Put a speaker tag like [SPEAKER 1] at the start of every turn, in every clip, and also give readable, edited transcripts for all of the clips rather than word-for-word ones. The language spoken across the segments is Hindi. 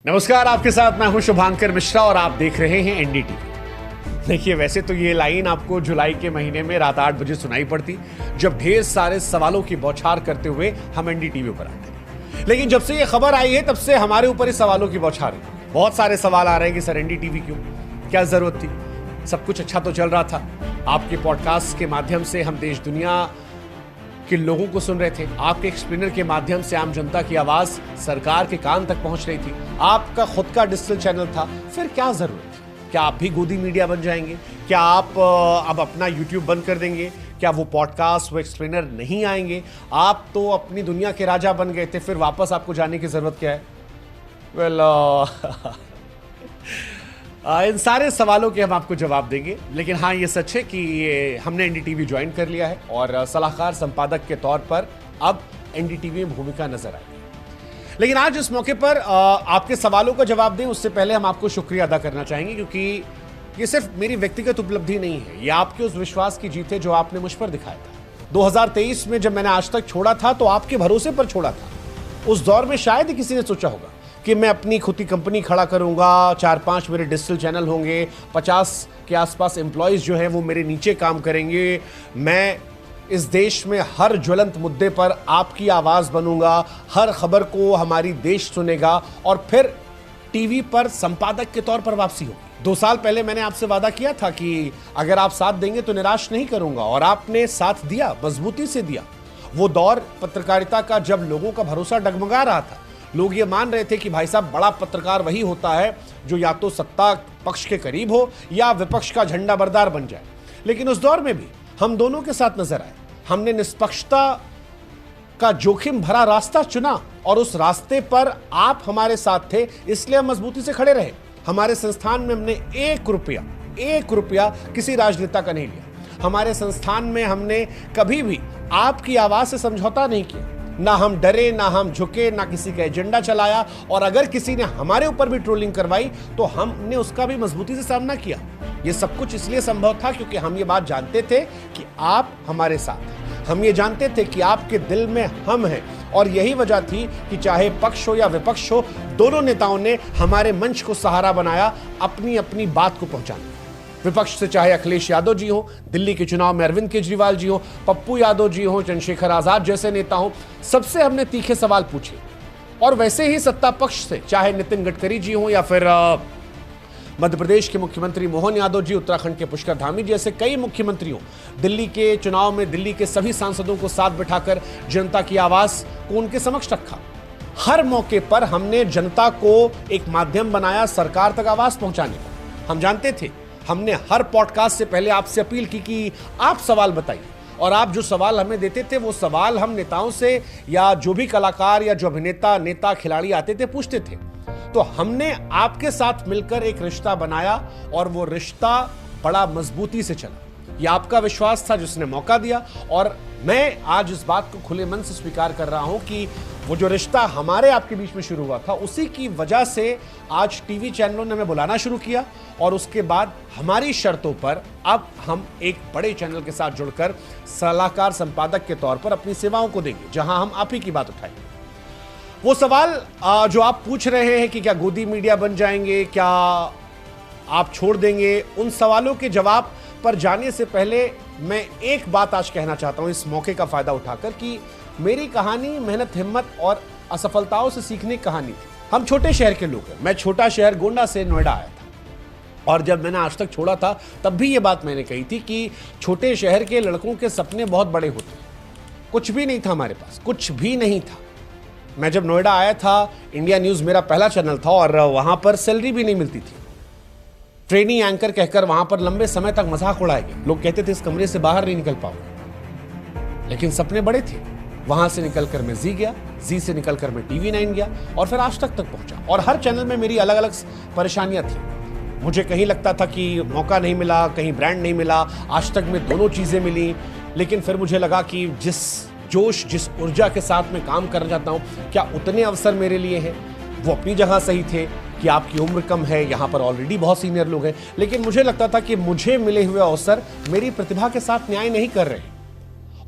[SPEAKER 1] नमस्कार, आपके साथ मैं हूं शुभांकर मिश्रा और आप देख रहे हैं एनडीटीवी। देखिए, वैसे तो ये लाइन आपको जुलाई के महीने में रात 8 बजे सुनाई पड़ती, जब ढेर सारे सवालों की बौछार करते हुए हम एनडीटीवी पर आते हैं। लेकिन जब से ये खबर आई है, तब से हमारे ऊपर इस सवालों की बौछार है। बहुत सारे सवाल आ रहे हैं कि सर एनडीटीवी क्यों, क्या जरूरत थी, सब कुछ अच्छा तो चल रहा था। आपके पॉडकास्ट के माध्यम से हम देश दुनिया के लोगों को सुन रहे थे, आपके एक्सप्लेनर के माध्यम से आम जनता की आवाज सरकार के कान तक पहुंच रही थी, आपका खुद का डिजिटल चैनल था, फिर क्या जरूरत थी? क्या आप भी गोदी मीडिया बन जाएंगे? क्या आप अब अपना यूट्यूब बंद कर देंगे? क्या वो पॉडकास्ट, वो एक्सप्लेनर नहीं आएंगे? आप तो अपनी दुनिया के राजा बन गए थे, फिर वापस आपको जाने की जरूरत क्या है? इन सारे सवालों के हम आपको जवाब देंगे। लेकिन हाँ, ये सच है कि हमने एनडीटीवी ज्वाइन कर लिया है और सलाहकार संपादक के तौर पर अब एनडीटीवी में भूमिका नजर आएगी। लेकिन आज इस मौके पर आपके सवालों का जवाब दें उससे पहले हम आपको शुक्रिया अदा करना चाहेंगे, क्योंकि ये सिर्फ मेरी व्यक्तिगत उपलब्धि नहीं है, ये आपके उस विश्वास की जीत है जो आपने मुझ पर दिखाया था। 2023 में जब मैंने आज तक छोड़ा था तो आपके भरोसे पर छोड़ा था। उस दौर में शायद ही किसी ने सोचा होगा कि मैं अपनी खुद की कंपनी खड़ा करूंगा, 4-5 मेरे डिजिटल चैनल होंगे, 50 के आसपास एम्प्लॉयज जो हैं वो मेरे नीचे काम करेंगे, मैं इस देश में हर ज्वलंत मुद्दे पर आपकी आवाज बनूंगा, हर खबर को हमारी देश सुनेगा और फिर टीवी पर संपादक के तौर पर वापसी होगी। 2 साल पहले मैंने आपसे वादा किया था कि अगर आप साथ देंगे तो निराश नहीं करूंगा, और आपने साथ दिया, मजबूती से दिया। वो दौर पत्रकारिता का जब लोगों का भरोसा डगमगा रहा था, लोग ये मान रहे थे कि भाई साहब, बड़ा पत्रकार वही होता है जो या तो सत्ता पक्ष के करीब हो या विपक्ष का झंडा बरदार बन जाए। लेकिन उस दौर में भी हम दोनों के साथ नजर आए, हमने निष्पक्षता का जोखिम भरा रास्ता चुना और उस रास्ते पर आप हमारे साथ थे, इसलिए हम मजबूती से खड़े रहे। हमारे संस्थान में हमने 1 रुपया किसी राजनेता का नहीं लिया। हमारे संस्थान में हमने कभी भी आपकी आवाज से समझौता नहीं किया। ना हम डरे, ना हम झुके, ना किसी का एजेंडा चलाया, और अगर किसी ने हमारे ऊपर भी ट्रोलिंग करवाई तो हमने उसका भी मजबूती से सामना किया। ये सब कुछ इसलिए संभव था क्योंकि हम ये बात जानते थे कि आप हमारे साथ हैं। हम ये जानते थे कि आपके दिल में हम हैं, और यही वजह थी कि चाहे पक्ष हो या विपक्ष हो, दोनों नेताओं ने हमारे मंच को सहारा बनाया अपनी अपनी बात को पहुंचाने। विपक्ष से चाहे अखिलेश यादव जी हो, दिल्ली के चुनाव में अरविंद केजरीवाल जी हो, पप्पू यादव जी हो, चंद्रशेखर आजाद जैसे नेता हो, सबसे हमने तीखे सवाल पूछे। और वैसे ही सत्ता पक्ष से चाहे नितिन गडकरी जी हो या फिर मध्य प्रदेश के मुख्यमंत्री मोहन यादव जी, उत्तराखंड के पुष्कर धामी जी, ऐसे कई मुख्यमंत्रियों, दिल्ली के चुनाव में दिल्ली के सभी सांसदों को साथ बिठाकर जनता की आवाज को उनके समक्ष रखा। हर मौके पर हमने जनता को एक माध्यम बनाया सरकार तक आवाज पहुंचाने का। हम जानते थे, हमने हर पॉडकास्ट से पहले आपसे अपील की कि आप सवाल बताइए, और आप जो सवाल हमें देते थे वो सवाल हम नेताओं से या जो भी कलाकार या जो अभिनेता, नेता, खिलाड़ी आते थे पूछते थे। तो हमने आपके साथ मिलकर एक रिश्ता बनाया और वो रिश्ता बड़ा मजबूती से चला। ये आपका विश्वास था जिसने मौका दिया, और मैं आज इस बात को खुले मन से स्वीकार कर रहा हूं कि वो जो रिश्ता हमारे आपके बीच में शुरू हुआ था, उसी की वजह से आज टीवी चैनलों ने हमें बुलाना शुरू किया, और उसके बाद हमारी शर्तों पर अब हम एक बड़े चैनल के साथ जुड़कर सलाहकार संपादक के तौर पर अपनी सेवाओं को देंगे, जहां हम आप ही की बात उठाएंगे। वो सवाल जो आप पूछ रहे हैं कि क्या गोदी मीडिया बन जाएंगे, क्या आप छोड़ देंगे, उन सवालों के जवाब पर जाने से पहले मैं एक बात आज कहना चाहता हूं इस मौके का फायदा उठाकर, कि मेरी कहानी मेहनत, हिम्मत और असफलताओं से सीखने की कहानी थी। हम छोटे शहर के लोग हैं। मैं छोटा शहर गोंडा से नोएडा आया था, और जब मैंने आज तक छोड़ा था तब भी ये बात मैंने कही थी कि छोटे शहर के लड़कों के सपने बहुत बड़े होते हैं। कुछ भी नहीं था हमारे पास, कुछ भी नहीं था। मैं जब नोएडा आया था, इंडिया न्यूज़ मेरा पहला चैनल था, और वहाँ पर सैलरी भी नहीं मिलती थी। ट्रेनी एंकर कहकर वहाँ पर लंबे समय तक मजाक उड़ाया गया। लोग कहते थे इस कमरे से बाहर नहीं निकल पाओगे, लेकिन सपने बड़े थे। वहां से निकलकर मैं जी गया, जी से निकलकर मैं TV9 गया, और फिर आज तक पहुंचा। और हर चैनल में मेरी अलग अलग परेशानियां थी। मुझे कहीं लगता था कि मौका नहीं मिला, कहीं ब्रांड नहीं मिला। आज तक में दोनों चीजें मिली, लेकिन फिर मुझे लगा कि जिस जोश, जिस ऊर्जा के साथ मैं काम करना चाहता हूं, क्या उतने अवसर मेरे लिए हैं? वो अपनी जगह सही थे कि आपकी उम्र कम है, यहाँ पर ऑलरेडी बहुत सीनियर लोग हैं, लेकिन मुझे लगता था कि मुझे मिले हुए अवसर मेरी प्रतिभा के साथ न्याय नहीं कर रहे।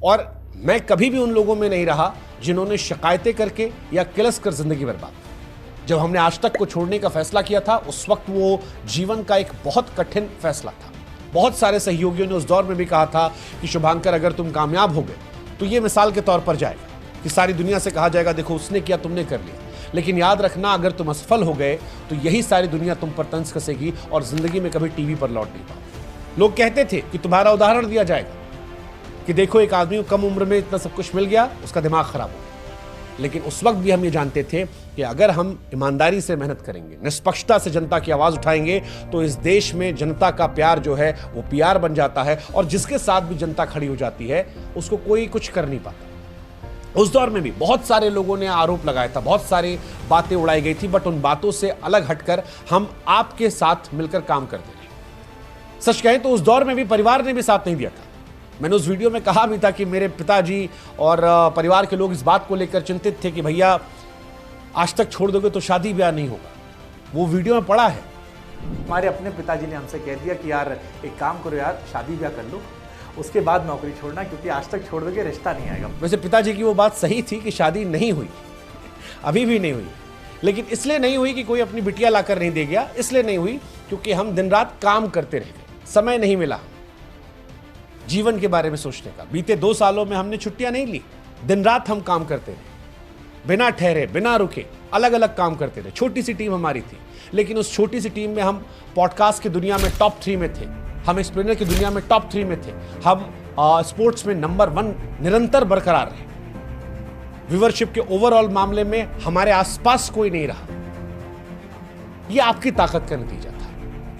[SPEAKER 1] और मैं कभी भी उन लोगों में नहीं रहा जिन्होंने शिकायतें करके या किलस कर जिंदगी बर्बाद। जब हमने आज तक को छोड़ने का फैसला किया था उस वक्त वो जीवन का एक बहुत कठिन फैसला था। बहुत सारे सहयोगियों ने उस दौर में भी कहा था कि शुभांकर अगर तुम कामयाब हो गए तो ये मिसाल के तौर पर जाएगा कि सारी दुनिया से कहा जाएगा देखो उसने किया तुमने कर लिया। लेकिन याद रखना अगर तुम असफल हो गए तो यही सारी दुनिया तुम पर तंज कसेगी और जिंदगी में कभी टीवी पर लौट नहीं पाओगे। लोग कहते थे कि तुम्हारा उदाहरण दिया जाएगा कि देखो एक आदमी को कम उम्र में इतना सब कुछ मिल गया, उसका दिमाग खराब हो गया। लेकिन उस वक्त भी हम ये जानते थे कि अगर हम ईमानदारी से मेहनत करेंगे, निष्पक्षता से जनता की आवाज उठाएंगे तो इस देश में जनता का प्यार जो है वो पीआर बन जाता है और जिसके साथ भी जनता खड़ी हो जाती है उसको कोई कुछ कर नहीं पाता। उस दौर में भी बहुत सारे लोगों ने आरोप लगाया था, बहुत सारी बातें उड़ाई गई थी, बट उन बातों से अलग हटकर हम आपके साथ मिलकर काम करते रहे। सच कहें तो उस दौर में भी परिवार ने भी साथ नहीं दिया था। मैंने उस वीडियो में कहा भी था कि मेरे पिताजी और परिवार के लोग इस बात को लेकर चिंतित थे कि भैया आज तक छोड़ दोगे तो शादी ब्याह नहीं होगा। वो वीडियो में पड़ा है।
[SPEAKER 2] हमारे अपने पिताजी ने हमसे कह दिया कि यार एक काम करो यार, शादी ब्याह कर लो, उसके बाद नौकरी छोड़ना, क्योंकि आज तक छोड़ दोगे रिश्ता नहीं आएगा।
[SPEAKER 1] वैसे पिताजी की वो बात सही थी कि शादी नहीं हुई, अभी भी नहीं हुई, लेकिन इसलिए नहीं हुई कि कोई अपनी बिटिया लाकर नहीं दे गया, इसलिए नहीं हुई क्योंकि हम दिन रात काम करते रह गए, समय नहीं मिला जीवन के बारे में सोचने का। बीते 2 सालों में हमने छुट्टियां नहीं ली, दिन रात हम काम करते रहे, बिना ठहरे बिना रुके अलग अलग काम करते रहे। छोटी सी टीम हमारी थी, लेकिन उस छोटी सी टीम में हम पॉडकास्ट की दुनिया में टॉप 3 में थे, हम एक्सप्लेनर की दुनिया में टॉप 3 में थे, हम स्पोर्ट्स में नंबर 1 निरंतर बरकरार रहे। व्यूवरशिप के ओवरऑल मामले में हमारे आसपास कोई नहीं रहा। यह आपकी ताकत का नतीजा था,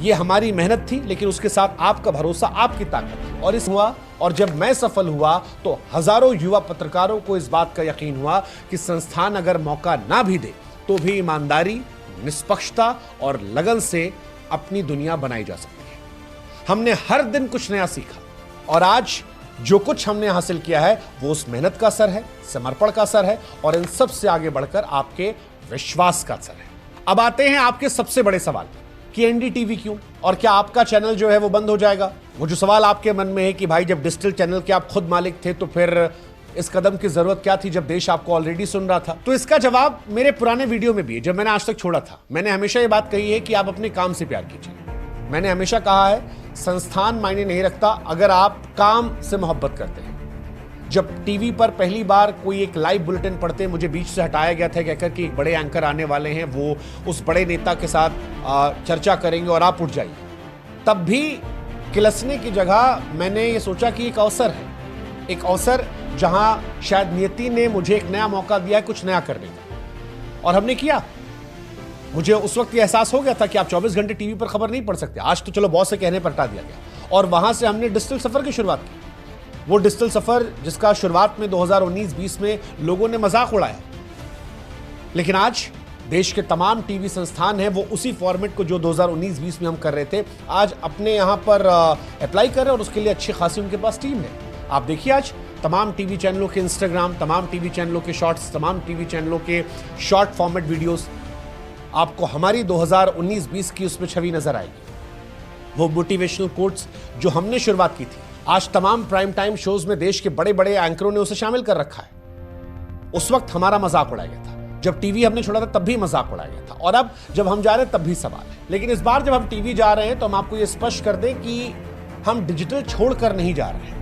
[SPEAKER 1] ये हमारी मेहनत थी, लेकिन उसके साथ आपका भरोसा, आपकी ताकत थी। और इस हुआ, और जब मैं सफल हुआ तो हजारों युवा पत्रकारों को इस बात का यकीन हुआ कि संस्थान अगर मौका ना भी दे तो भी ईमानदारी, निष्पक्षता और लगन से अपनी दुनिया बनाई जा सकती है। हमने हर दिन कुछ नया सीखा और आज जो कुछ हमने हासिल किया है वो उस मेहनत का असर है, समर्पण का असर है और इन सब से आगे बढ़कर आपके विश्वास का असर है। अब आते हैं आपके सबसे बड़े सवाल कि एनडीटीवी क्यों, और क्या आपका चैनल जो है वो बंद हो जाएगा। वो जो सवाल आपके मन में है कि भाई जब डिजिटल चैनल के आप खुद मालिक थे तो फिर इस कदम की जरूरत क्या थी जब देश आपको ऑलरेडी सुन रहा था। तो इसका जवाब मेरे पुराने वीडियो में भी है। जब मैंने आज तक छोड़ा था, मैंने हमेशा ये बात कही है कि आप अपने काम से प्यार कीजिए। मैंने हमेशा कहा है संस्थान मायने नहीं रखता अगर आप काम से मोहब्बत करते हैं। जब टीवी पर पहली बार कोई एक लाइव बुलेटिन पढ़ते मुझे बीच से हटाया गया था कहकर कि एक बड़े एंकर आने वाले हैं, वो उस बड़े नेता के साथ चर्चा करेंगे और आप उठ जाइए, तब भी किलसने की जगह मैंने ये सोचा कि एक अवसर है, एक अवसर जहां शायद नियति ने मुझे एक नया मौका दिया है कुछ नया करने का, और हमने किया। मुझे उस वक्त ये एहसास हो गया था कि आप 24 घंटे टीवी पर खबर नहीं पढ़ सकते। आज तो चलो बॉस से कहने पर हटा दिया गया, और वहां से हमने डिजिटल सफर की शुरुआत की। वो डिजिटल सफर जिसका शुरुआत में 2019-20 में लोगों ने मजाक उड़ाया, लेकिन आज देश के तमाम टीवी संस्थान हैं वो उसी फॉर्मेट को जो 2019-20 में हम कर रहे थे आज अपने यहाँ पर अप्लाई कर रहे हैं, और उसके लिए अच्छी खासी उनके पास टीम है। आप देखिए आज तमाम टीवी चैनलों के इंस्टाग्राम, तमाम टीवी चैनलों के शॉर्ट्स, तमाम टीवी चैनलों के शॉर्ट फॉर्मेट वीडियोस, आपको हमारी 2019-20 की उसमें छवि नजर आएगी। वो मोटिवेशनल कोट्स जो हमने शुरुआत की थी, आज तमाम प्राइम टाइम शोज में देश के बड़े बड़े एंकरों ने उसे शामिल कर रखा है। उस वक्त हमारा मजाक उड़ाया गया था, जब टीवी हमने छोड़ा था तब भी मजाक उड़ाया गया था, और अब जब हम जा रहे हैं तब भी सवाल है। लेकिन इस बार जब हम टीवी जा रहे हैं तो हम आपको यह स्पष्ट कर दें कि हम डिजिटल छोड़कर नहीं जा रहे हैं।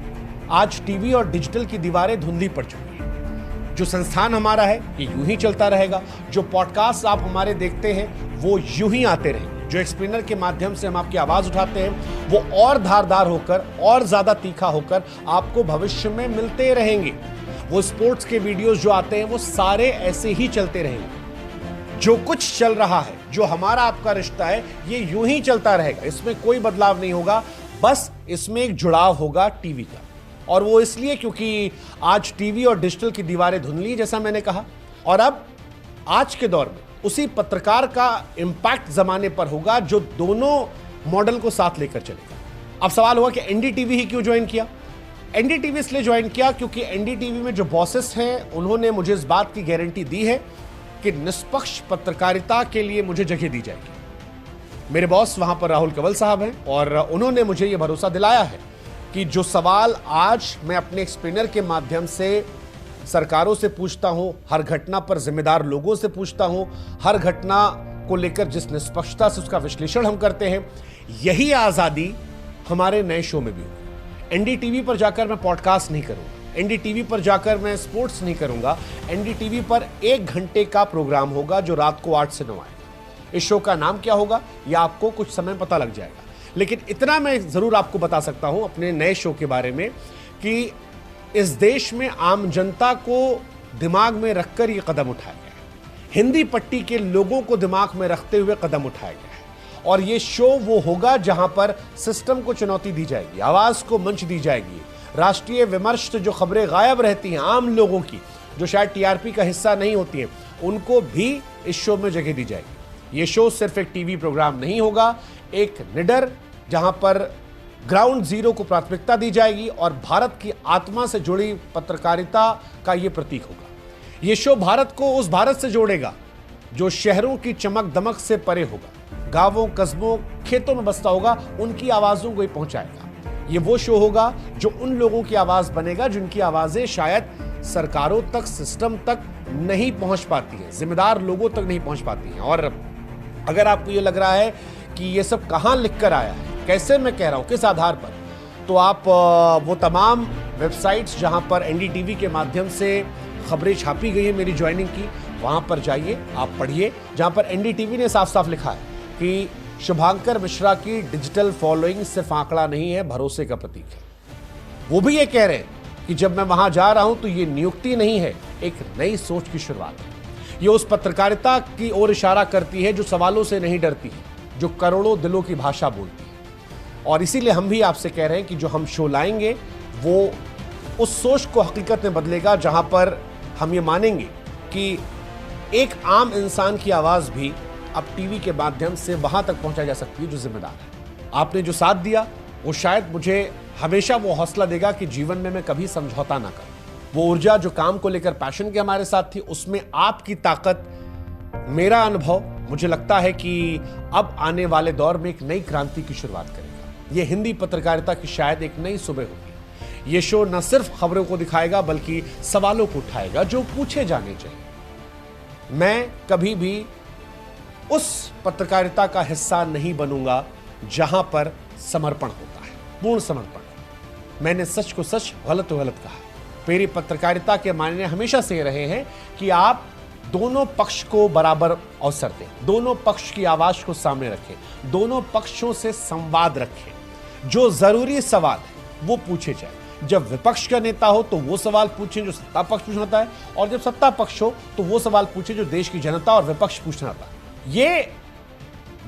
[SPEAKER 1] आज टीवी और डिजिटल की दीवारें धुंधली पड़ चुकी हैं। जो संस्थान हमारा है ये यूं ही चलता रहेगा, जो पॉडकास्ट आप हमारे देखते हैं वो यूं ही आते रहेंगे, जो एक्सप्लेनर के माध्यम से हम आपकी आवाज उठाते हैं वो और धारदार होकर और ज्यादा तीखा होकर आपको भविष्य में मिलते रहेंगे। वो स्पोर्ट्स के वीडियोस जो आते हैं वो सारे ऐसे ही चलते रहेंगे। जो कुछ चल रहा है, जो हमारा आपका रिश्ता है, ये यूं ही चलता रहेगा, इसमें कोई बदलाव नहीं होगा। बस इसमें एक जुड़ाव होगा टीवी का, और वो इसलिए क्योंकि आज टीवी और डिजिटल की दीवारें धुंधली, जैसा मैंने कहा, और अब आज के दौर में उसी पत्रकार का इंपैक्ट जमाने पर होगा जो दोनों मॉडल को साथ लेकर चलेगा। अब सवाल हुआ कि एनडीटीवी ही क्यों ज्वाइन किया। एनडीटीवी इसलिए ज्वाइन किया क्योंकि एनडीटीवी में जो बॉसेस हैं उन्होंने मुझे इस बात की गारंटी दी है कि निष्पक्ष पत्रकारिता के लिए मुझे जगह दी जाएगी। मेरे बॉस वहां पर राहुल कंवल साहब हैं, और उन्होंने मुझे यह भरोसा दिलाया है कि जो सवाल आज मैं अपने एक्सप्लेनर के माध्यम से सरकारों से पूछता हूं, हर घटना पर जिम्मेदार लोगों से पूछता हूं, हर घटना को लेकर जिस निष्पक्षता से उसका विश्लेषण हम करते हैं, यही आजादी हमारे नए शो में भी होगी। एनडीटीवी पर जाकर मैं पॉडकास्ट नहीं करूंगा, एनडीटीवी पर जाकर मैं स्पोर्ट्स नहीं करूंगा। एनडीटीवी पर 1 घंटे का प्रोग्राम होगा जो रात को 8 से 9 आएगा। इस शो का नाम क्या होगा यह आपको कुछ समय पता लग जाएगा, लेकिन इतना मैं जरूर आपको बता सकता हूं अपने नए शो के बारे में कि इस देश में आम जनता को दिमाग में रखकर यह कदम उठाया गया है, हिंदी पट्टी के लोगों को दिमाग में रखते हुए कदम उठाया गया है। और यह शो वो होगा जहां पर सिस्टम को चुनौती दी जाएगी, आवाज को मंच दी जाएगी, राष्ट्रीय विमर्श से जो खबरें गायब रहती हैं आम लोगों की, जो शायद टीआरपी का हिस्सा नहीं होती हैं, उनको भी इस शो में जगह दी जाएगी। ये शो सिर्फ एक टीवी प्रोग्राम नहीं होगा, एक निडर जहां पर ग्राउंड जीरो को प्राथमिकता दी जाएगी और भारत की आत्मा से जुड़ी पत्रकारिता का यह प्रतीक होगा। यह शो भारत को उस भारत से जोड़ेगा जो शहरों की चमक दमक से परे होगा, गांवों कस्बों खेतों में बसता होगा, उनकी आवाजों को ही पहुंचाएगा। यह वो शो होगा जो उन लोगों की आवाज बनेगा जिनकी आवाजें शायद सरकारों तक, सिस्टम तक नहीं पहुंच पाती हैं, जिम्मेदार लोगों तक नहीं पहुंच पाती हैं। और अगर आपको यह लग रहा है कि यह सब कहां लिखकर आया है, कैसे मैं कह रहा हूं, किस आधार पर, तो आप वो तमाम वेबसाइट्स जहां पर एनडीटीवी के माध्यम से खबरें छापी गई है मेरी ज्वाइनिंग की, वहां पर जाइए, आप पढ़िए, जहां पर एनडीटीवी ने साफ साफ लिखा है कि शुभांकर मिश्रा की डिजिटल फॉलोइंग सिर्फ आंकड़ा नहीं है, भरोसे का प्रतीक है। वो भी ये कह रहे हैं कि जब मैं वहां जा रहा हूं तो ये नियुक्ति नहीं है, एक नई सोच की शुरुआत है। ये उस पत्रकारिता की ओर इशारा करती है जो सवालों से नहीं डरती है, जो करोड़ों दिलों की भाषा बोलती है। और इसीलिए हम भी आपसे कह रहे हैं कि जो हम शो लाएंगे वो उस सोच को हकीकत में बदलेगा जहां पर हम ये मानेंगे कि एक आम इंसान की आवाज भी अब टीवी के माध्यम से वहां तक पहुंचाई जा सकती है जो जिम्मेदार है। आपने जो साथ दिया वो शायद मुझे हमेशा वो हौसला देगा कि जीवन में मैं कभी समझौता ना करूं। वो ऊर्जा जो काम को लेकर पैशन के हमारे साथ थी, उसमें आपकी ताकत, मेरा अनुभव, मुझे लगता है कि अब आने वाले दौर में एक नई क्रांति की शुरुआत करेगा। ये हिंदी पत्रकारिता की शायद एक नई सुबह होगी। ये शो न सिर्फ खबरों को दिखाएगा बल्कि सवालों को उठाएगा जो पूछे जाने चाहिए। मैं कभी भी उस पत्रकारिता का हिस्सा नहीं बनूंगा जहां पर समर्पण होता है, पूर्ण समर्पण। मैंने सच को सच, गलत को गलत कहा। मेरी पत्रकारिता के मायने हमेशा से रहे हैं कि आप दोनों पक्ष को बराबर अवसर दें, दोनों पक्ष की आवाज को सामने रखें, दोनों पक्षों से संवाद रखें, जो जरूरी सवाल है वो पूछे जाए। जब विपक्ष का नेता हो तो वो सवाल पूछें जो सत्ता पक्ष पूछना था है, और जब सत्ता पक्ष हो तो वो सवाल पूछे जो देश की जनता और विपक्ष पूछना था। ये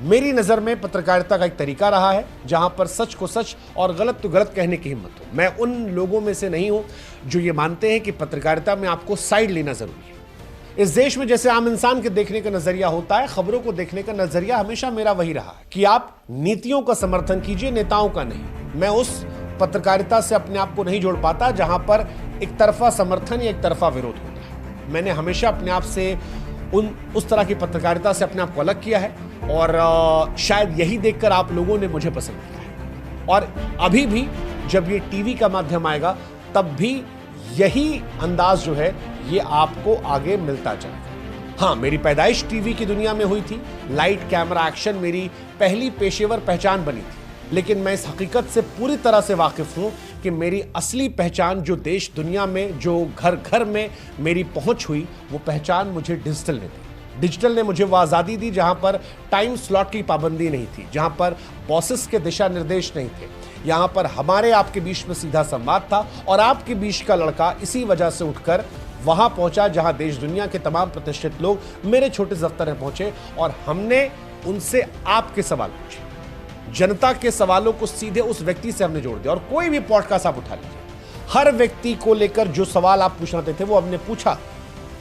[SPEAKER 1] मेरी नजर में पत्रकारिता का एक तरीका रहा है जहां पर सच को सच और गलत तो गलत कहने की हिम्मत हो। मैं उन लोगों में से नहीं हूं जो ये मानते हैं कि पत्रकारिता में आपको साइड लेना जरूरी है। इस देश में जैसे आम इंसान के देखने का नजरिया होता है, खबरों को देखने का नजरिया हमेशा मेरा वही रहा है कि आप नीतियों का समर्थन कीजिए, नेताओं का नहीं। मैं उस पत्रकारिता से अपने आप को नहीं जोड़ पाता जहां पर एक तरफा समर्थन या एक तरफा विरोध होता है। मैंने हमेशा अपने आप से उस तरह की पत्रकारिता से अपने आप को अलग किया है और शायद यही देखकर आप लोगों ने मुझे पसंद किया है। और अभी भी जब ये टीवी का माध्यम आएगा तब भी यही अंदाज जो है ये आपको आगे मिलता जाएगा। हाँ, मेरी पैदाइश टीवी की दुनिया में हुई थी, लाइट कैमरा एक्शन मेरी पहली पेशेवर पहचान बनी थी, लेकिन मैं इस हकीकत से पूरी तरह से वाकिफ हूं कि मेरी असली पहचान जो देश दुनिया में, जो घर घर में मेरी पहुंच हुई, वो पहचान मुझे डिजिटल ने दी। डिजिटल ने मुझे वो आज़ादी दी जहां पर टाइम स्लॉट की पाबंदी नहीं थी, जहां पर बॉसेस के दिशा निर्देश नहीं थे, यहां पर हमारे आपके बीच में सीधा संवाद था और आपके बीच का लड़का इसी वजह से उठकर वहां पहुंचा जहां देश दुनिया के तमाम प्रतिष्ठित लोग मेरे छोटे दफ्तर में पहुंचे और हमने उनसे आपके सवाल पूछे। जनता के सवालों को सीधे उस व्यक्ति से हमने जोड़ दिया। और कोई भी पॉडकास्ट आप उठा लीजिए, हर व्यक्ति को लेकर जो सवाल आप पूछना थे वो हमने पूछा।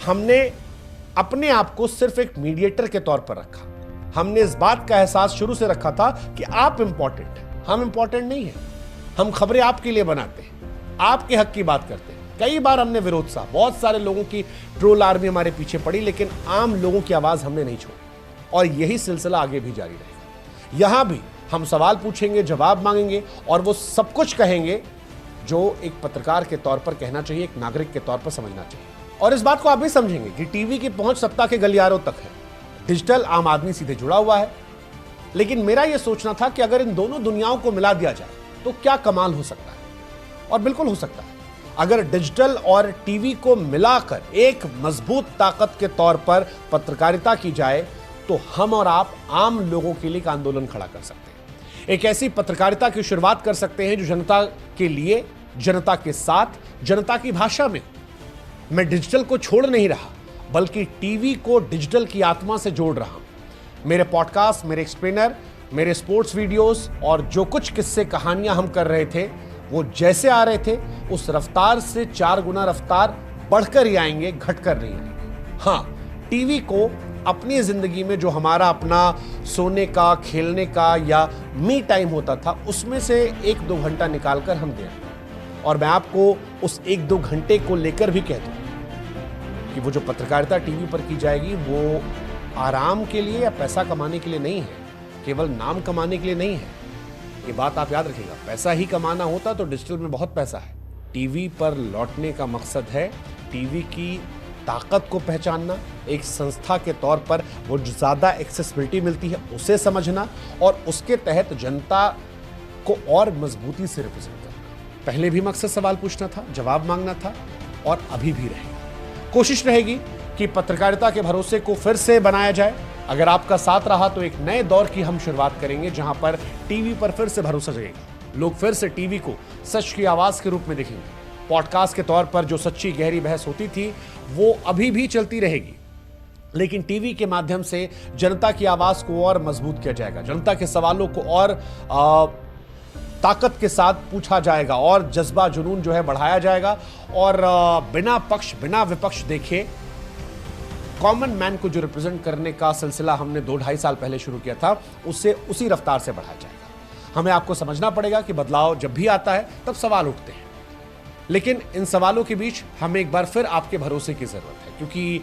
[SPEAKER 1] हमने अपने आप को सिर्फ एक मीडिएटर के तौर पर रखा। हमने इस बात का एहसास शुरू से रखा था कि आप इंपॉर्टेंट हैं, हम इंपॉर्टेंट नहीं हैं। हम खबरें आपके लिए बनाते हैं, आपके हक की बात करते हैं। कई बार हमने विरोध सा, बहुत सारे लोगों की ट्रोल आर्मी हमारे पीछे पड़ी, लेकिन आम लोगों की आवाज हमने नहीं छोड़ी और यही सिलसिला आगे भी जारी रहेगा। यहां भी हम सवाल पूछेंगे, जवाब मांगेंगे और वो सब कुछ कहेंगे जो एक पत्रकार के तौर पर कहना चाहिए, एक नागरिक के तौर पर समझना चाहिए। और इस बात को आप भी समझेंगे कि टीवी की पहुंच सत्ता के गलियारों तक है, डिजिटल आम आदमी सीधे जुड़ा हुआ है। लेकिन मेरा यह सोचना था कि अगर इन दोनों दुनियाओं को मिला दिया जाए तो क्या कमाल हो सकता है, और बिल्कुल हो सकता है। अगर डिजिटल और टीवी को मिलाकर एक मजबूत ताकत के तौर पर पत्रकारिता की जाए तो हम और आप आम लोगों के लिए एक आंदोलन खड़ा कर सकते हैं। एक ऐसी पत्रकारिता की शुरुआत कर सकते हैं जो जनता के लिए, जनता के साथ, जनता की भाषा में। मैं डिजिटल को छोड़ नहीं रहा, बल्कि टीवी को डिजिटल की आत्मा से जोड़ रहा हूं। मेरे पॉडकास्ट, मेरे एक्सप्लेनर, मेरे स्पोर्ट्स वीडियोस और जो कुछ किस्से कहानियां हम कर रहे थे, वो जैसे आ रहे थे उस रफ्तार से 4 गुना रफ्तार बढ़कर ही आएंगे, घटकर नहीं आएंगे। हाँ, टीवी को अपनी जिंदगी में जो हमारा अपना सोने का, खेलने का या मी टाइम होता था, उसमें से 1-2 घंटा निकालकर हम दें। और मैं आपको उस 1-2 घंटे को लेकर भी कह दूं कि वो जो पत्रकारिता टीवी पर की जाएगी वो आराम के लिए या पैसा कमाने के लिए नहीं है, केवल नाम कमाने के लिए नहीं है। ये बात आप याद रखिएगा। पैसा ही कमाना होता तो डिजिटल में बहुत पैसा है। टीवी पर लौटने का मकसद है टीवी की ताकत को पहचानना, एक संस्था के तौर पर वो जो ज़्यादा एक्सेसिबिलिटी मिलती है उसे समझना और उसके तहत जनता को और मजबूती से रिप्रेजेंट करना। पहले भी मकसद सवाल पूछना था, जवाब मांगना था, और अभी भी रहेगा। कोशिश रहेगी कि पत्रकारिता के भरोसे को फिर से बनाया जाए। अगर आपका साथ रहा तो एक नए दौर की हम शुरुआत करेंगे जहां पर टीवी पर फिर से भरोसा जगेगा। लोग फिर से टीवी को सच की आवाज के रूप में देखेंगे। पॉडकास्ट के तौर पर जो सच्ची गहरी बहस होती थी वो अभी भी चलती रहेगी, लेकिन टीवी के माध्यम से जनता की आवाज को और मजबूत किया जाएगा, जनता के सवालों को और ताकत के साथ पूछा जाएगा और जज्बा जुनून जो है बढ़ाया जाएगा। और बिना पक्ष बिना विपक्ष देखे कॉमन मैन को जो रिप्रेजेंट करने का सिलसिला हमने 2-2.5 साल पहले शुरू किया था, उससे उसी रफ्तार से बढ़ाया जाएगा। हमें आपको समझना पड़ेगा कि बदलाव जब भी आता है तब सवाल उठते हैं, लेकिन इन सवालों के बीच हमें एक बार फिर आपके भरोसे की जरूरत है, क्योंकि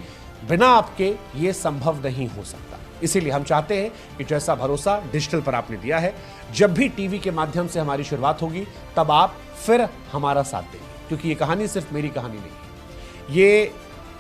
[SPEAKER 1] बिना आपके ये संभव नहीं हो सकता। इसीलिए हम चाहते हैं कि जैसा भरोसा डिजिटल पर आपने दिया है, जब भी टीवी के माध्यम से हमारी शुरुआत होगी तब आप फिर हमारा साथ देंगे, क्योंकि ये कहानी सिर्फ मेरी कहानी नहीं है। ये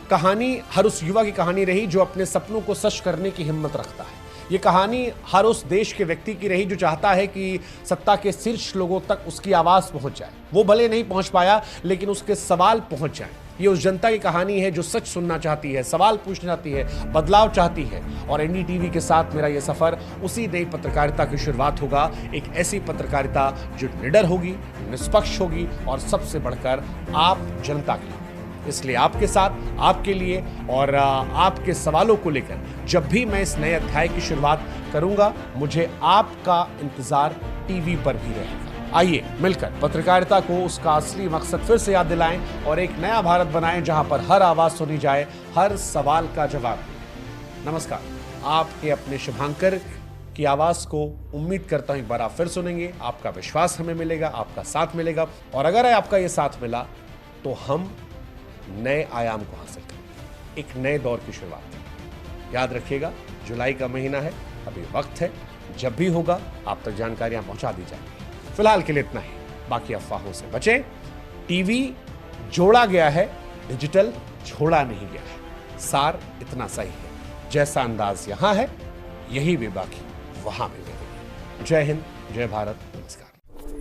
[SPEAKER 1] कहानी हर उस युवा की कहानी रही जो अपने सपनों को सच करने की हिम्मत रखता है। ये कहानी हर उस देश के व्यक्ति की रही जो चाहता है कि सत्ता के शीर्ष लोगों तक उसकी आवाज पहुंच जाए। वो भले नहीं पहुंच पाया, लेकिन उसके सवाल पहुंच जाएं। ये उस जनता की कहानी है जो सच सुनना चाहती है, सवाल पूछना चाहती है, बदलाव चाहती है। और एनडीटीवी के साथ मेरा ये सफर उसी नई पत्रकारिता की शुरुआत होगा, एक ऐसी पत्रकारिता जो निडर होगी, निष्पक्ष होगी और सबसे बढ़कर आप जनता की। इसलिए आपके साथ, आपके लिए और आपके सवालों को लेकर जब भी मैं इस नए अध्याय की शुरुआत करूंगा, मुझे आपका इंतजार टीवी पर भी रहेगा। आइए मिलकर पत्रकारिता को उसका असली मकसद फिर से याद दिलाएं और एक नया भारत बनाएं जहां पर हर आवाज सुनी जाए, हर सवाल का जवाब। नमस्कार, आपके अपने शुभांकर की आवाज को उम्मीद करता हूं एक बार आप फिर सुनेंगे। आपका विश्वास हमें मिलेगा, आपका साथ मिलेगा, और अगर आपका ये साथ मिला तो हम नए आयाम को हासिल करेंगे, एक नए दौर की शुरुआत करेंगे। याद रखिएगा, जुलाई का महीना है, अभी वक्त है, जब भी होगा आप तक जानकारियां पहुंचा दी जाएंगी। फिलहाल के लिए इतना ही, बाकी अफवाहों से बचें। टीवी जोड़ा गया है, डिजिटल छोड़ा नहीं गया है। सार इतना सही है, जैसा अंदाज यहां है यही वे बाकी वहां भी मिलेगी। जय हिंद, जय भारत।